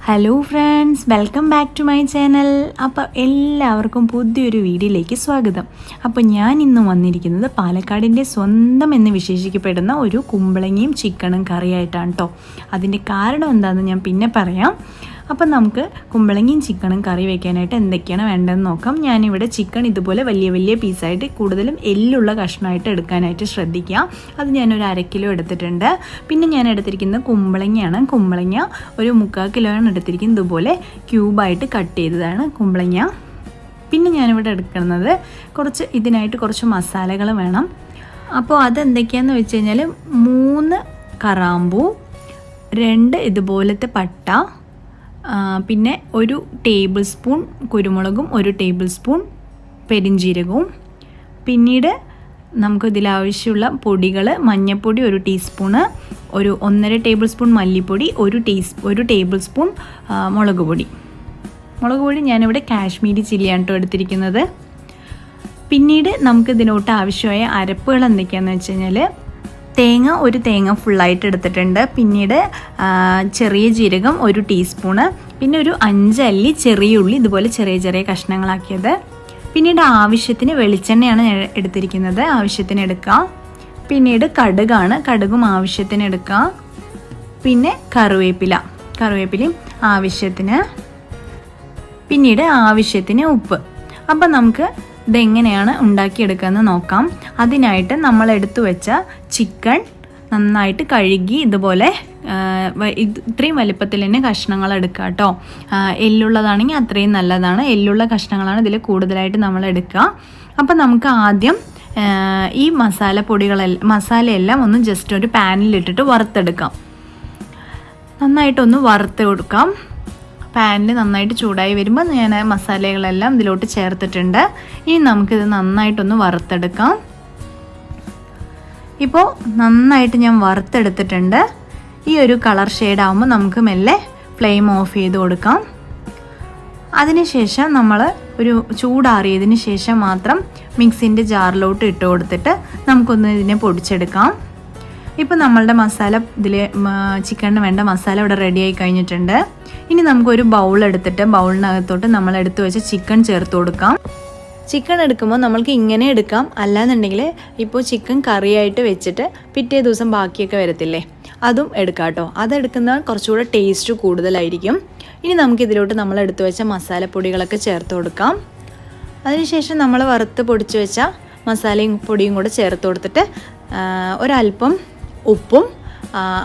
Hello friends, welcome back to my channel. അപ്പോൾ എല്ലാവർക്കും പുതിയൊരു വീഡിയോയിലേക്ക് സ്വാഗതം. അപ്പോൾ ഞാൻ ഇന്ന് വന്നിരിക്കുന്നത് പാലക്കാടിൻ്റെ സ്വന്തം എന്ന് വിശേഷിക്കപ്പെടുന്ന ഒരു കുമ്പളങ്ങയും ചിക്കനും കറിയായിട്ടാണ് കേട്ടോ. അതിൻ്റെ കാരണം എന്താണെന്ന് ഞാൻ പിന്നെ പറയാം. അപ്പം നമുക്ക് കുമ്പളങ്ങയും ചിക്കനും കറി വയ്ക്കാനായിട്ട് എന്തൊക്കെയാണ് വേണ്ടതെന്ന് നോക്കാം. ഞാനിവിടെ ചിക്കൻ ഇതുപോലെ വലിയ വലിയ പീസായിട്ട് കൂടുതലും എല്ലുള്ള കഷ്ണമായിട്ട് എടുക്കാനായിട്ട് ശ്രദ്ധിക്കുക. അത് ഞാനൊരു 1/2 കിലോ എടുത്തിട്ടുണ്ട്. പിന്നെ ഞാൻ എടുത്തിരിക്കുന്നത് കുമ്പളങ്ങയാണ്. കുമ്പളങ്ങ ഒരു 3/4 കിലോയാണ് എടുത്തിരിക്കുന്നത്. ഇതുപോലെ ക്യൂബായിട്ട് കട്ട് ചെയ്തതാണ് കുമ്പളങ്ങ. പിന്നെ ഞാനിവിടെ എടുക്കുന്നത് ഇതിനായിട്ട് കുറച്ച് മസാലകൾ വേണം. അപ്പോൾ അതെന്തൊക്കെയാണെന്ന് വെച്ച് കഴിഞ്ഞാൽ 3 കറാമ്പൂ, 2 ഇതുപോലത്തെ പട്ട, പിന്നെ 1 ടേബിൾ സ്പൂൺ കുരുമുളകും 1 ടേബിൾ സ്പൂൺ പെരിഞ്ജീരകവും, പിന്നീട് നമുക്ക് ഇതിലാവശ്യമുള്ള പൊടികൾ മഞ്ഞൾപ്പൊടി 1 ടീസ്പൂണ്, 1.5 ടേബിൾ സ്പൂൺ മല്ലിപ്പൊടി, 1 ടേബിൾ സ്പൂൺ മുളക് പൊടി ഞാനിവിടെ കാശ്മീരി ചില്ലിയാണ് കേട്ടോ എടുത്തിരിക്കുന്നത്. പിന്നീട് നമുക്ക് ഇതിനോട്ട് ആവശ്യമായ അരപ്പുകൾ എന്തൊക്കെയാണെന്ന് വെച്ച് കഴിഞ്ഞാൽ ഒരു തേങ്ങ ഫുള്ളായിട്ട് എടുത്തിട്ടുണ്ട്. പിന്നീട് ചെറിയ ജീരകം 1 ടീസ്പൂണ്, പിന്നെ ഒരു 5 അല്ലി ചെറിയ ഉള്ളി ഇതുപോലെ ചെറിയ ചെറിയ കഷ്ണങ്ങളാക്കിയത്. പിന്നീട് ആവശ്യത്തിന് വെളിച്ചെണ്ണയാണ് എടുത്തിരിക്കുന്നത്, ആവശ്യത്തിന് എടുക്കുക. പിന്നീട് കടുകും ആവശ്യത്തിന് എടുക്കുക. പിന്നെ കറിവേപ്പിലയും ആവശ്യത്തിന്, പിന്നീട് ആവശ്യത്തിന് ഉപ്പ്. അപ്പം നമുക്ക് ഇതെങ്ങനെയാണ് ഉണ്ടാക്കിയെടുക്കുകയെന്ന് നോക്കാം. അതിനായിട്ട് നമ്മൾ എടുത്തു വെച്ച ചിക്കൻ നന്നായിട്ട് കഴുകി ഇതുപോലെ ഇത്രയും വലിപ്പത്തിൽ തന്നെ കഷ്ണങ്ങൾ എടുക്കുക കേട്ടോ. എല്ലുള്ളതാണെങ്കിൽ അത്രയും നല്ലതാണ്. എല്ലുള്ള കഷ്ണങ്ങളാണ് ഇതിൽ കൂടുതലായിട്ട് നമ്മൾ എടുക്കുക. അപ്പം നമുക്ക് ആദ്യം ഈ മസാലയെല്ലാം ഒന്ന് ജസ്റ്റ് ഒരു പാനിലിട്ടിട്ട് വറുത്തെടുക്കാം. നന്നായിട്ടൊന്ന് വറുത്ത് കൊടുക്കാം. പാനിൽ നന്നായിട്ട് ചൂടായി വരുമ്പോൾ ഞാൻ മസാലകളെല്ലാം ഇതിലോട്ട് ചേർത്തിട്ടുണ്ട്. ഇനി നമുക്കിത് നന്നായിട്ടൊന്ന് വറുത്തെടുക്കാം. ഇപ്പോൾ നന്നായിട്ട് ഞാൻ വറുത്തെടുത്തിട്ടുണ്ട്. ഈ ഒരു കളർ ഷെയ്ഡാകുമ്പോൾ നമുക്ക് മെല്ലെ ഫ്ലെയിം ഓഫ് ചെയ്ത് കൊടുക്കാം. അതിനുശേഷം നമ്മൾ ഒരു ചൂടാറിയതിന് ശേഷം മാത്രം മിക്സിൻ്റെ ജാറിലോട്ട് ഇട്ട് കൊടുത്തിട്ട് നമുക്കൊന്ന് ഇതിനെ പൊടിച്ചെടുക്കാം. ഇപ്പോൾ നമ്മളുടെ മസാല ചിക്കനിന് വേണ്ട മസാല ഇവിടെ റെഡിയായി കഴിഞ്ഞിട്ടുണ്ട്. ഇനി നമുക്കൊരു ബൗളെടുത്തിട്ട് ബൗളിനകത്തോട്ട് നമ്മൾ എടുത്തു വെച്ച് ചിക്കൻ ചേർത്ത് കൊടുക്കാം. ചിക്കൻ എടുക്കുമ്പോൾ നമ്മൾക്ക് ഇങ്ങനെ എടുക്കാം, അല്ലാന്നുണ്ടെങ്കിൽ ഇപ്പോൾ ചിക്കൻ കറിയായിട്ട് വെച്ചിട്ട് പിറ്റേ ദിവസം ബാക്കിയൊക്കെ വരത്തില്ലേ, അതും എടുക്കാം കേട്ടോ. അതെടുക്കുന്ന കുറച്ചുകൂടെ ടേസ്റ്റ് കൂടുതലായിരിക്കും. ഇനി നമുക്കിതിലോട്ട് നമ്മൾ എടുത്തു വെച്ച മസാലപ്പൊടികളൊക്കെ ചേർത്ത് കൊടുക്കാം. അതിനുശേഷം നമ്മൾ വറുത്ത് പൊടിച്ച് വെച്ച മസാലയും പൊടിയും കൂടെ ചേർത്ത് കൊടുത്തിട്ട് ഒരല്പം ഉപ്പും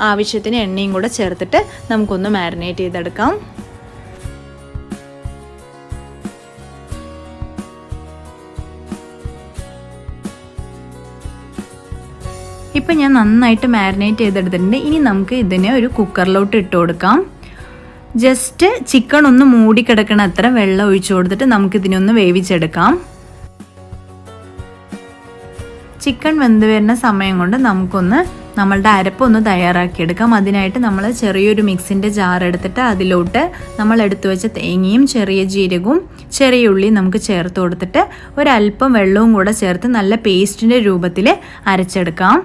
ആവശ്യത്തിന് എണ്ണയും കൂടെ ചേർത്തിട്ട് നമുക്കൊന്ന് മാരിനേറ്റ് ചെയ്തെടുക്കാം. ഇപ്പം ഞാൻ നന്നായിട്ട് മാരിനേറ്റ് ചെയ്തെടുത്തിട്ടുണ്ട്. ഇനി നമുക്ക് ഇതിനെ ഒരു കുക്കറിലോട്ട് ഇട്ട് കൊടുക്കാം. ജസ്റ്റ് ചിക്കൻ ഒന്ന് മൂടിക്കിടക്കണ അത്ര വെള്ളം ഒഴിച്ചു കൊടുത്തിട്ട് നമുക്കിതിനൊന്ന് വേവിച്ചെടുക്കാം. ചിക്കൻ വെന്ത് വരുന്ന സമയം കൊണ്ട് നമുക്കൊന്ന് നമ്മളുടെ അരപ്പൊന്ന് തയ്യാറാക്കിയെടുക്കാം. അതിനായിട്ട് നമ്മൾ ചെറിയൊരു മിക്സിൻ്റെ ജാർ എടുത്തിട്ട് അതിലോട്ട് നമ്മൾ എടുത്തു വെച്ച തേങ്ങയും ചെറിയ ജീരകവും ചെറിയ ഉള്ളിയും നമുക്ക് ചേർത്ത് കൊടുത്തിട്ട് ഒരല്പം വെള്ളവും കൂടെ ചേർത്ത് നല്ല പേസ്റ്റിൻ്റെ രൂപത്തിൽ അരച്ചെടുക്കാം.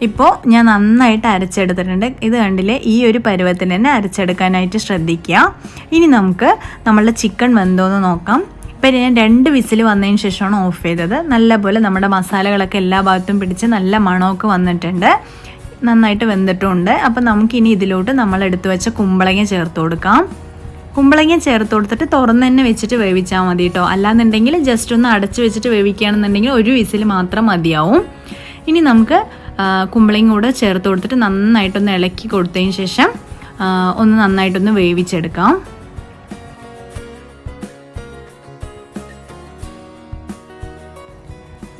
ഇപ്പോൾ ഞാൻ നന്നായിട്ട് അരച്ചെടുത്തിട്ടുണ്ട്. ഇത് കണ്ടില്ലേ, ഈ ഒരു പരുവത്തിന് തന്നെ അരച്ചെടുക്കാനായിട്ട് ശ്രദ്ധിക്കുക. ഇനി നമുക്ക് നമ്മളുടെ ചിക്കൻ വെന്തോന്ന് നോക്കാം. ഇപ്പം ഞാൻ 2 വിസിൽ വന്നതിന് ശേഷമാണ് ഓഫ് ചെയ്തത്. നല്ലപോലെ നമ്മുടെ മസാലകളൊക്കെ എല്ലാ ഭാഗത്തും പിടിച്ച് നല്ല മണമൊക്കെ വന്നിട്ടുണ്ട്, നന്നായിട്ട് വെന്തിട്ടുമുണ്ട്. അപ്പം നമുക്കിനി ഇതിലോട്ട് നമ്മൾ എടുത്തു വെച്ച കുമ്പളങ്ങ ചേർത്ത് കൊടുക്കാം. കുമ്പളങ്ങ ചേർത്ത് കൊടുത്തിട്ട് തുറന്ന് തന്നെ വെച്ചിട്ട് വേവിച്ചാൽ മതി കേട്ടോ. അല്ലാന്നുണ്ടെങ്കിൽ ജസ്റ്റ് ഒന്ന് അടച്ച് വെച്ചിട്ട് വേവിക്കുകയാണെന്നുണ്ടെങ്കിൽ 1 വിസിൽ മാത്രം മതിയാവും. ഇനി നമുക്ക് കുമ്പളങ്ങ കൂടെ ചേർത്ത് കൊടുത്തിട്ട് നന്നായിട്ടൊന്ന് ഇളക്കി കൊടുത്തതിന് ശേഷം ഒന്ന് നന്നായിട്ടൊന്ന് വേവിച്ചെടുക്കാം.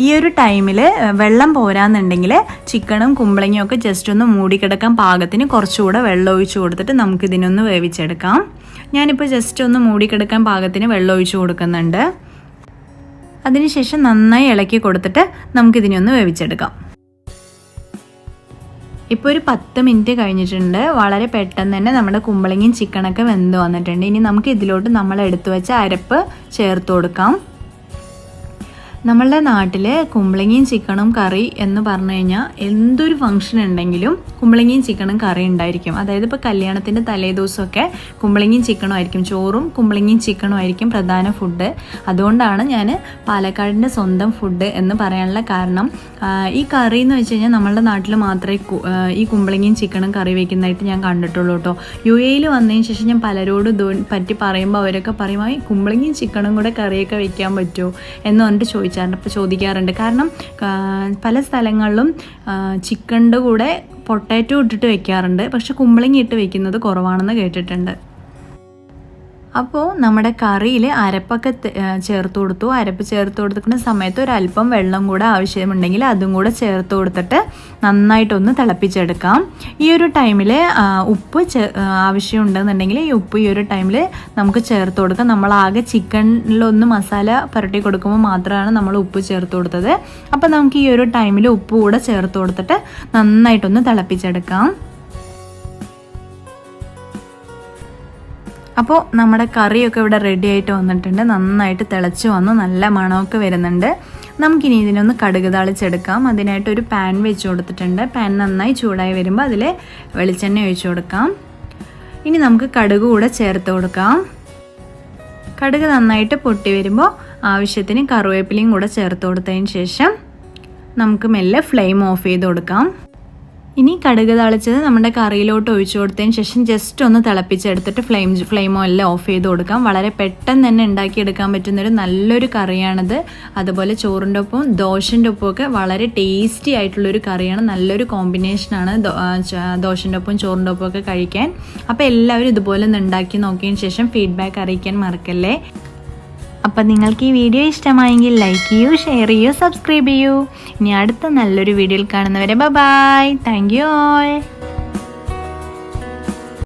ഈ ഒരു ടൈമിൽ വെള്ളം പോരാന്നുണ്ടെങ്കിൽ ചിക്കനും കുമ്പളങ്ങയും ഒക്കെ ജസ്റ്റ് ഒന്ന് മൂടിക്കിടക്കാൻ പാകത്തിന് കുറച്ചുകൂടെ വെള്ളം ഒഴിച്ച് കൊടുത്തിട്ട് നമുക്കിതിനൊന്ന് വേവിച്ചെടുക്കാം. ഞാനിപ്പോൾ ജസ്റ്റ് ഒന്ന് മൂടിക്കിടക്കാൻ പാകത്തിന് വെള്ളം ഒഴിച്ച് കൊടുക്കുന്നുണ്ട്. അതിനുശേഷം നന്നായി ഇളക്കി കൊടുത്തിട്ട് നമുക്കിതിനൊന്ന് വേവിച്ചെടുക്കാം. ഇപ്പോൾ ഒരു 10 മിനിറ്റ് കഴിഞ്ഞിട്ടുണ്ട്. വളരെ പെട്ടെന്ന് തന്നെ നമ്മുടെ കുമ്പളങ്ങയും ചിക്കനൊക്കെ വെന്ത് വന്നിട്ടുണ്ട്. ഇനി നമുക്ക് ഇതിലോട്ട് നമ്മൾ എടുത്തു വെച്ച അരപ്പ് ചേർത്ത് കൊടുക്കാം. നമ്മളുടെ നാട്ടിൽ കുമ്പളങ്ങിയും ചിക്കനും കറി എന്ന് പറഞ്ഞു കഴിഞ്ഞാൽ എന്തൊരു ഫംഗ്ഷൻ ഉണ്ടെങ്കിലും കുമ്പളങ്ങിയും ചിക്കനും കറി ഉണ്ടായിരിക്കും. അതായത് ഇപ്പോൾ കല്യാണത്തിൻ്റെ തലേദിവസമൊക്കെ കുമ്പളങ്ങിയും ചിക്കനും ആയിരിക്കും, ചോറും കുമ്പളങ്ങിയും ചിക്കനും ആയിരിക്കും പ്രധാന ഫുഡ്. അതുകൊണ്ടാണ് ഞാൻ പാലക്കാടിൻ്റെ സ്വന്തം ഫുഡ് എന്ന് പറയാനുള്ള കാരണം. ഈ കറി എന്ന് വെച്ച് കഴിഞ്ഞാൽ നമ്മളുടെ നാട്ടിൽ മാത്രമേ ഈ കുമ്പളങ്ങിയും ചിക്കനും കറി വയ്ക്കുന്നതായിട്ട് ഞാൻ കണ്ടിട്ടുള്ളൂ കേട്ടോ. UAE വന്നതിന് ശേഷം ഞാൻ പലരോടും ഇത് പറ്റി പറയുമ്പോൾ അവരൊക്കെ പറയും ഈ കുമ്പളങ്ങിയും ചിക്കനും കൂടെ കറിയൊക്കെ വയ്ക്കാൻ പറ്റുമോ എന്ന് പറഞ്ഞിട്ട് ചോദിക്കാറുണ്ട്. കാരണം പല സ്ഥലങ്ങളിലും ചിക്കൻ്റെ കൂടെ പൊട്ടാറ്റോ ഇട്ടിട്ട് വെക്കാറുണ്ട്, പക്ഷെ കുമ്പളങ്ങി ഇട്ട് വെക്കുന്നത് കുറവാണെന്ന് കേട്ടിട്ടുണ്ട്. അപ്പോൾ നമ്മുടെ കറിയിൽ അരപ്പൊക്കെ ചേർത്ത് കൊടുത്തു. അരപ്പ് ചേർത്ത് കൊടുക്കുന്ന സമയത്ത് ഒരല്പം വെള്ളം കൂടെ ആവശ്യമുണ്ടെങ്കിൽ അതും കൂടെ ചേർത്ത് കൊടുത്തിട്ട് നന്നായിട്ടൊന്ന് തിളപ്പിച്ചെടുക്കാം. ഈ ഒരു ടൈമിൽ ഉപ്പ് ആവശ്യമുണ്ടെന്നുണ്ടെങ്കിൽ ഈ ഉപ്പ് ഈ ഒരു ടൈമിൽ നമുക്ക് ചേർത്ത് കൊടുക്കാം. നമ്മളാകെ ചിക്കനിലൊന്ന് മസാല പുരട്ടി കൊടുക്കുമ്പോൾ മാത്രമാണ് നമ്മൾ ഉപ്പ് ചേർത്ത് കൊടുത്തത്. അപ്പോൾ നമുക്ക് ഈ ഒരു ടൈമിൽ ഉപ്പ് കൂടെ ചേർത്ത് കൊടുത്തിട്ട് നന്നായിട്ടൊന്ന് തിളപ്പിച്ചെടുക്കാം. അപ്പോൾ നമ്മുടെ കറിയൊക്കെ ഇവിടെ റെഡി ആയിട്ട് വന്നിട്ടുണ്ട്. നന്നായിട്ട് തിളച്ച് വന്നു, നല്ല മണമൊക്കെ വരുന്നുണ്ട്. നമുക്കിനി ഇതിനൊന്ന് കടുക് താളിച്ചെടുക്കാം. അതിനായിട്ട് ഒരു പാൻ വെച്ച് കൊടുത്തിട്ടുണ്ട്. പാൻ നന്നായി ചൂടായി വരുമ്പോൾ അതിൽ വെളിച്ചെണ്ണ ഒഴിച്ച് കൊടുക്കാം. ഇനി നമുക്ക് കടുക് കൂടെ ചേർത്ത് കൊടുക്കാം. കടുക് നന്നായിട്ട് പൊട്ടി വരുമ്പോൾ ആവശ്യത്തിന് കറിവേപ്പിലയും കൂടെ ചേർത്ത് കൊടുത്തതിന് ശേഷം നമുക്ക് മെല്ലെ ഫ്ലെയിം ഓഫ് ചെയ്ത് കൊടുക്കാം. ഇനി കടുക് താളിച്ചത് നമ്മുടെ കറിയിലോട്ട് ഒഴിച്ചു കൊടുത്തതിന് ശേഷം ജസ്റ്റ് ഒന്ന് തിളപ്പിച്ചെടുത്തിട്ട് ഫ്ലെയിമോ എല്ലാം ഓഫ് ചെയ്ത് കൊടുക്കാം. വളരെ പെട്ടെന്ന് തന്നെ ഉണ്ടാക്കിയെടുക്കാൻ പറ്റുന്നൊരു നല്ലൊരു കറിയാണിത്. അതുപോലെ ചോറിൻ്റെ ഒപ്പം ദോശൻ്റെ ഒപ്പമൊക്കെ വളരെ ടേസ്റ്റി ആയിട്ടുള്ളൊരു കറിയാണ്. നല്ലൊരു കോമ്പിനേഷനാണ് ദോശൻ്റെ ഒപ്പം ചോറിൻ്റെ ഒപ്പമൊക്കെ കഴിക്കാൻ. അപ്പോൾ എല്ലാവരും ഇതുപോലെ ഒന്ന് ഉണ്ടാക്കി നോക്കിയതിന് ശേഷം ഫീഡ്ബാക്ക് അറിയിക്കാൻ മറക്കല്ലേ. അപ്പം നിങ്ങൾക്ക് ഈ വീഡിയോ ഇഷ്ടമായെങ്കിൽ ലൈക്ക് ചെയ്യൂ, ഷെയർ ചെയ്യൂ, സബ്സ്ക്രൈബ് ചെയ്യൂ. ഇനി അടുത്ത നല്ലൊരു വീഡിയോയിൽ കാണുന്നവരെ ബൈ. Thank you all.